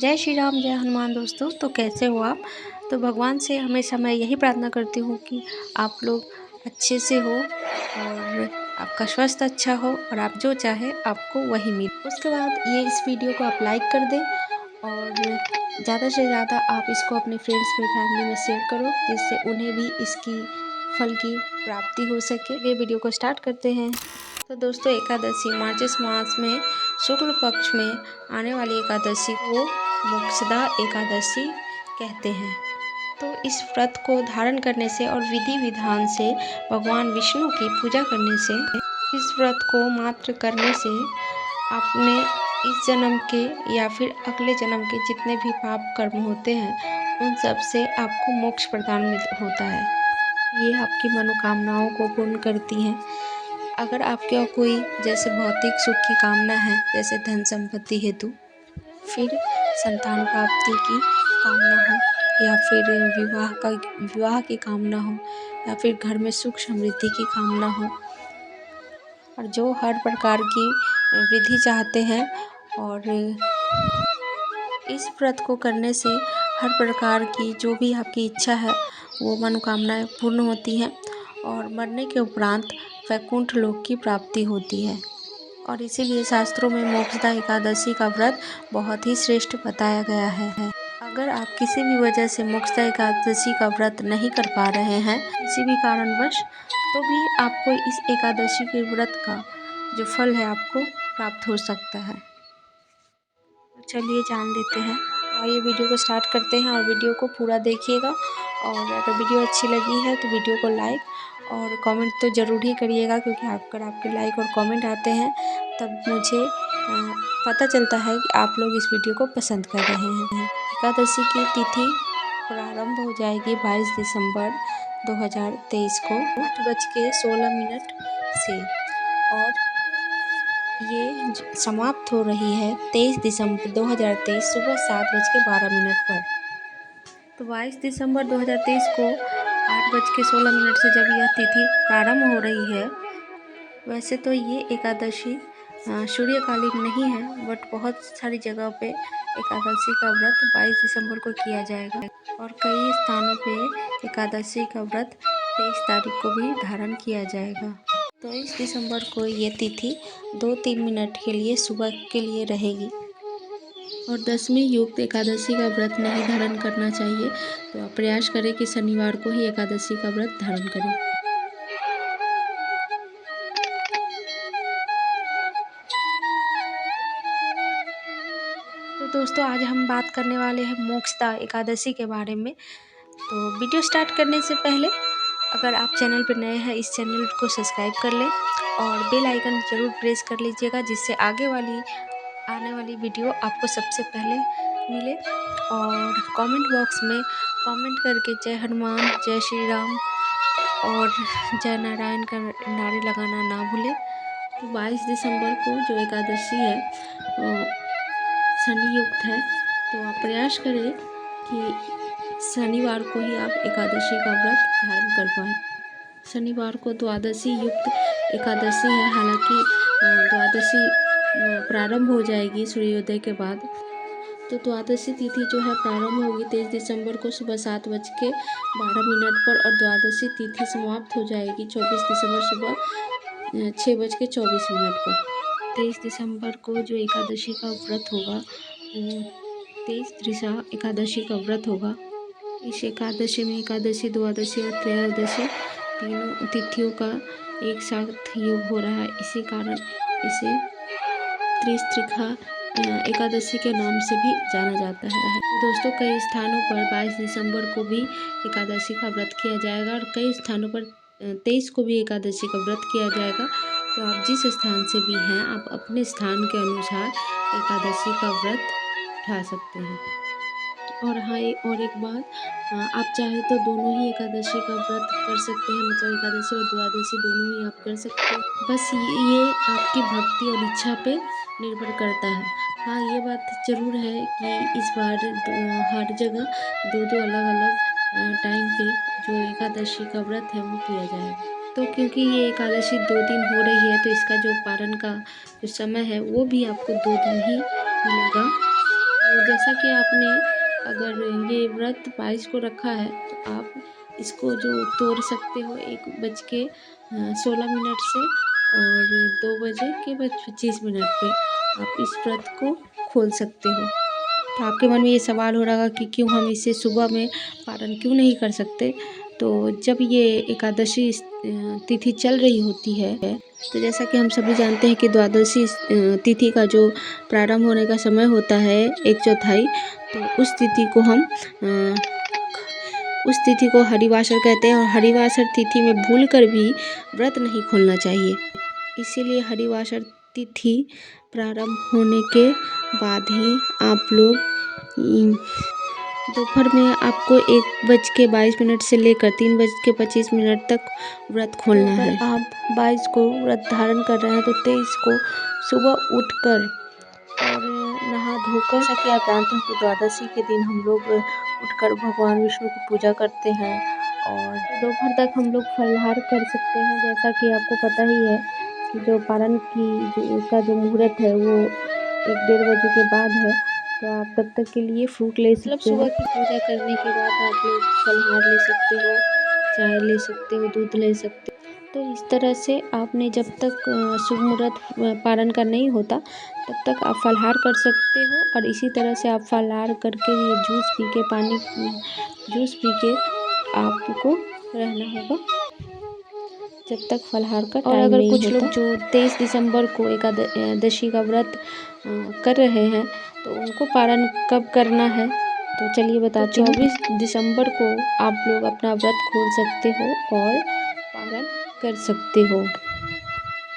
जय श्री राम, जय हनुमान। दोस्तों, तो कैसे हो आप? तो भगवान से हमेशा मैं यही प्रार्थना करती हूँ कि आप लोग अच्छे से हो और आपका स्वास्थ्य अच्छा हो और आप जो चाहे आपको वही मिले। उसके बाद ये इस वीडियो को आप लाइक कर दें और ज़्यादा से ज़्यादा आप इसको अपने फ्रेंड्स में, फैमिली में शेयर करो, जिससे उन्हें भी इसकी फल की प्राप्ति हो सके। ये वीडियो को स्टार्ट करते हैं। तो दोस्तों, एकादशी मार्च मास में शुक्ल पक्ष में आने वाली एकादशी को मोक्षदा एकादशी कहते हैं। तो इस व्रत को धारण करने से और विधि विधान से भगवान विष्णु की पूजा करने से, इस व्रत को मात्र करने से आपने इस जन्म के या फिर अगले जन्म के जितने भी पाप कर्म होते हैं उन सब से आपको मोक्ष प्रदान होता है। ये आपकी मनोकामनाओं को पूर्ण करती हैं। अगर आपके कोई जैसे भौतिक सुख की कामना है, जैसे धन संपत्ति हेतु, फिर संतान प्राप्ति की कामना हो, या फिर विवाह की कामना हो, या फिर घर में सुख समृद्धि की कामना हो, और जो हर प्रकार की विधि चाहते हैं, और इस व्रत को करने से हर प्रकार की जो भी आपकी इच्छा है वो मनोकामनाएं पूर्ण होती हैं और मरने के उपरांत वैकुंठ लोक की प्राप्ति होती है। और इसीलिए शास्त्रों में मोक्षदा एकादशी का व्रत बहुत ही श्रेष्ठ बताया गया है। अगर आप किसी भी वजह से मोक्षदा एकादशी का व्रत नहीं कर पा रहे हैं, किसी भी कारणवश, तो भी आपको इस एकादशी के व्रत का जो फल है आपको प्राप्त हो सकता है। तो चलिए जान लेते हैं। आइए वीडियो को स्टार्ट करते हैं और वीडियो को पूरा देखिएगा। और अगर वीडियो अच्छी लगी है तो वीडियो को लाइक और कमेंट तो ज़रूर ही करिएगा, क्योंकि अगर आपके लाइक और कमेंट आते हैं तब मुझे पता चलता है कि आप लोग इस वीडियो को पसंद कर रहे हैं। एकादशी की तिथि प्रारंभ हो जाएगी 22 दिसंबर 2023 को 8:16 से, और ये समाप्त हो रही है 23 दिसंबर 2023 सुबह 7:12 पर। तो 22 दिसंबर 2023 को 8:16 से जब यह तिथि प्रारंभ हो रही है, वैसे तो ये एकादशी सूर्यकालीन नहीं है, बट बहुत सारी जगह पे एकादशी का व्रत 22 दिसंबर को किया जाएगा, और कई स्थानों पे एकादशी का व्रत 23 तारीख को भी धारण किया जाएगा। 23 दिसंबर को ये तिथि 2-3 मिनट के लिए सुबह के लिए रहेगी। और 10वीं युक्त एकादशी का व्रत नहीं धारण करना चाहिए, तो आप प्रयास करें कि शनिवार को ही एकादशी का व्रत धारण करें। तो दोस्तों, आज हम बात करने वाले हैं मोक्षदा एकादशी के बारे में। तो वीडियो स्टार्ट करने से पहले अगर आप चैनल पर नए हैं, इस चैनल को सब्सक्राइब कर लें और बेल आइकन ज़रूर प्रेस कर लीजिएगा, जिससे आने वाली वीडियो आपको सबसे पहले मिले। और कमेंट बॉक्स में कमेंट करके जय हनुमान, जय श्री राम और जय नारायण का नारे लगाना ना भूलें। तो 22 दिसंबर को जो एकादशी है शनि युक्त है, तो आप प्रयास करें कि शनिवार को ही आप एकादशी का व्रत धारण कर पाएँ। शनिवार को द्वादशी युक्त एकादशी है, हालांकि द्वादशी प्रारंभ हो जाएगी सूर्योदय के बाद। तो द्वादशी तिथि जो है प्रारंभ होगी 23 दिसंबर को सुबह 7:12 पर, और द्वादशी तिथि समाप्त हो जाएगी 24 दिसंबर सुबह 6:24 पर। 23 दिसंबर को जो एकादशी का व्रत होगा वो 23 त्रिशा एकादशी का व्रत होगा। इस एकादशी में एकादशी, द्वादशी और त्रयोदशी तीनों तिथियों का एक साथ योग हो रहा है, इसी कारण इसे त्रिस्त्रिखा एकादशी के नाम से भी जाना जाता है। दोस्तों, कई स्थानों पर 22 दिसंबर को भी एकादशी का व्रत किया जाएगा, और कई स्थानों पर 23 को भी एकादशी का व्रत किया जाएगा। तो आप जिस स्थान से भी हैं, आप अपने स्थान के अनुसार एकादशी का व्रत उठा सकते हैं। और हाँ, और एक बात, आप चाहे तो दोनों ही एकादशी का व्रत कर सकते हैं, मतलब एकादशी और द्वादशी दोनों ही आप कर सकते हैं। बस ये आपकी भक्ति और इच्छा पे निर्भर करता है। हाँ, ये बात ज़रूर है कि इस बार हर जगह दो अलग अलग टाइम पे जो एकादशी का व्रत है वो किया जाएगा। तो क्योंकि ये एकादशी 2 दिन हो रही है, तो इसका जो पारण का जो समय है वो भी आपको 2 दिन ही मिलेगा। तो जैसा कि आपने अगर ये व्रत 22 को रखा है तो आप इसको जो तोड़ सकते हो 1:16 से और 2:25 पे आप इस व्रत को खोल सकते हो। तो आपके मन में ये सवाल हो रहा कि क्यों हम इसे सुबह में पारण क्यों नहीं कर सकते। तो जब ये एकादशी तिथि चल रही होती है तो जैसा कि हम सभी जानते हैं कि द्वादशी तिथि का जो प्रारंभ होने का समय होता है 1/4, तो उस तिथि को हरिवासर कहते हैं और हरिवासर तिथि में भूलकर भी व्रत नहीं खोलना चाहिए। इसीलिए हरिवासर तिथि प्रारंभ होने के बाद ही आप लोग दोपहर में आपको 1:22 से लेकर 3:25 तक व्रत खोलना है। आप 22 को व्रत धारण कर रहे हैं तो 23 को सुबह उठकर और नहा धोकर, जैसा कि आप जानते हैं कि द्वादशी के दिन हम लोग उठकर भगवान विष्णु की पूजा करते हैं और दोपहर तक हम लोग फलाहार कर सकते हैं। जैसा कि आपको पता ही है कि जो पारण का जो मुहूर्त है वो 1-1:30 बजे के बाद है, तो आप तब तक के लिए फ्रूट ले सकते हो। सुबह की पूजा करने के बाद आप लोग फलाहार ले सकते हो, चाय ले सकते हो, दूध ले सकते हो। तो इस तरह से आपने जब तक शुभ मुहूर्त पारण का नहीं होता तब तक आप फलाहार कर सकते हो और इसी तरह से आप फलाहार करके ये जूस पी के आपको रहना होगा जब तक फलाहार का टाइम नहीं होता। और अगर कुछ लोग जो 23 दिसंबर को एकादशी का व्रत कर रहे हैं तो उनको पारण कब करना है तो चलिए बताती हूँ। 24 दिसंबर को आप लोग अपना व्रत खोल सकते हो और पारण कर सकते हो।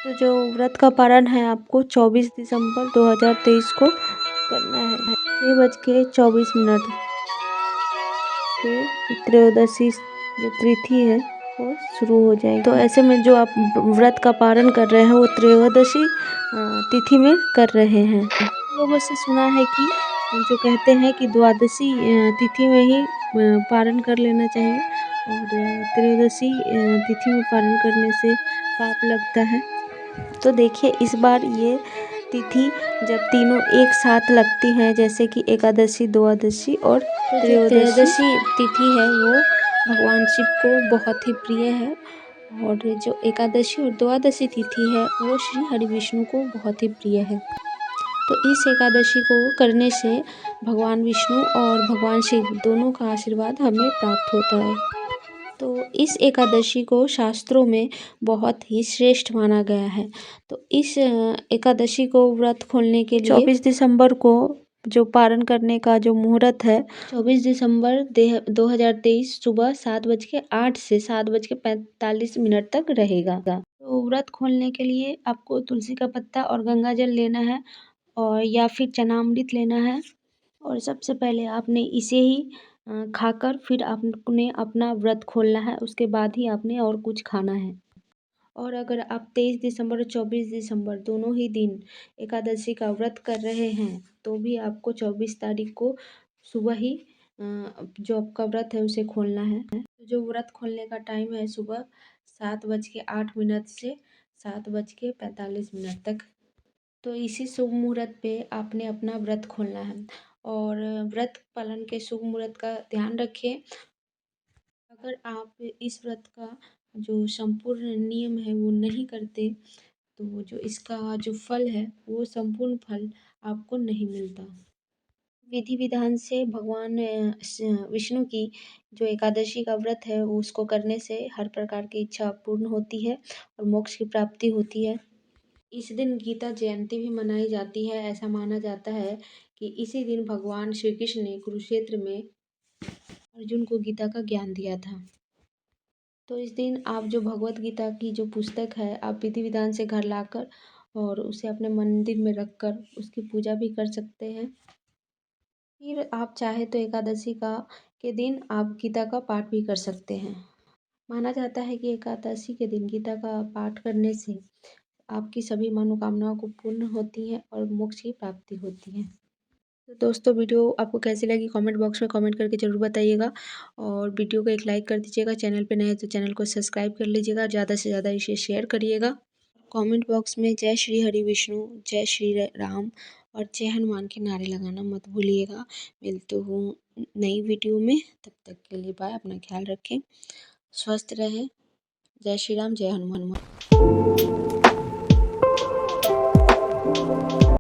तो जो व्रत का पारण है आपको 24 दिसंबर 2023 को करना है। 6:24 पे त्रयोदशी जो तिथि है वो शुरू हो जाएगी। तो ऐसे में जो आप व्रत का पारण कर रहे हैं वो त्रयोदशी तिथि में कर रहे हैं। लोगों से सुना है कि जो कहते हैं कि द्वादशी तिथि में ही पारण कर लेना चाहिए और त्रयोदशी तिथि में पारण करने से पाप लगता है। तो देखिए इस बार ये तिथि जब तीनों एक साथ लगती हैं, जैसे कि एकादशी, द्वादशी और त्रयोदशी तिथि है वो भगवान शिव को बहुत ही प्रिय है और जो एकादशी और द्वादशी तिथि है वो श्री हरि विष्णु को बहुत ही प्रिय है। तो इस एकादशी को करने से भगवान विष्णु और भगवान शिव दोनों का आशीर्वाद हमें प्राप्त होता है। तो इस एकादशी को शास्त्रों में बहुत ही श्रेष्ठ माना गया है। तो इस एकादशी को व्रत खोलने के लिए 24 दिसंबर को जो पारण करने का जो मुहूर्त है 24 दिसंबर 2023 सुबह 7:08 से 7:45 तक रहेगा। तो व्रत खोलने के लिए आपको तुलसी का पत्ता और गंगा जल लेना है और या फिर चनामृत लेना है और सबसे पहले आपने इसे ही खाकर फिर आपने अपना व्रत खोलना है। उसके बाद ही आपने और कुछ खाना है। और अगर आप 23 दिसंबर और 24 दिसंबर दोनों ही दिन एकादशी का व्रत कर रहे हैं तो भी आपको 24 तारीख को सुबह ही जो आपका व्रत है उसे खोलना है। जो व्रत खोलने का टाइम है सुबह 7:08 से 7:45 तक। तो इसी शुभ मुहूर्त पे आपने अपना व्रत खोलना है और व्रत पालन के शुभ मुहूर्त का ध्यान रखें। अगर आप इस व्रत का जो संपूर्ण नियम है वो नहीं करते तो जो इसका जो फल है वो संपूर्ण फल आपको नहीं मिलता। विधि विधान से भगवान विष्णु की जो एकादशी का व्रत है वो उसको करने से हर प्रकार की इच्छा पूर्ण होती है और मोक्ष की प्राप्ति होती है। इस दिन गीता जयंती भी मनाई जाती है। ऐसा माना जाता है कि इसी दिन भगवान श्री कृष्ण ने कुरुक्षेत्र में अर्जुन को गीता का ज्ञान दिया था। तो इस दिन आप जो भगवत गीता की जो पुस्तक है आप विधि विधान से घर लाकर और उसे अपने मंदिर में रखकर उसकी पूजा भी कर सकते हैं। फिर आप चाहे तो एकादशी के दिन आप गीता का पाठ भी कर सकते हैं। माना जाता है कि एकादशी के दिन गीता का पाठ करने से आपकी सभी मनोकामनाओं को पूर्ण होती हैं और मोक्ष की प्राप्ति होती है। तो दोस्तों वीडियो आपको कैसी लगी कमेंट बॉक्स में कमेंट करके ज़रूर बताइएगा और वीडियो को एक लाइक कर दीजिएगा। चैनल पे नए हैं तो चैनल को सब्सक्राइब कर लीजिएगा। ज़्यादा से ज़्यादा इसे शेयर करिएगा। कमेंट बॉक्स में जय श्री हरि विष्णु, जय श्री राम और जय हनुमान के नारे लगाना मत भूलिएगा। मिलती हूँ नई वीडियो में, तब तक के लिए बाय। अपना ख्याल रखें, स्वस्थ रहें। जय श्री राम, जय हनुमान।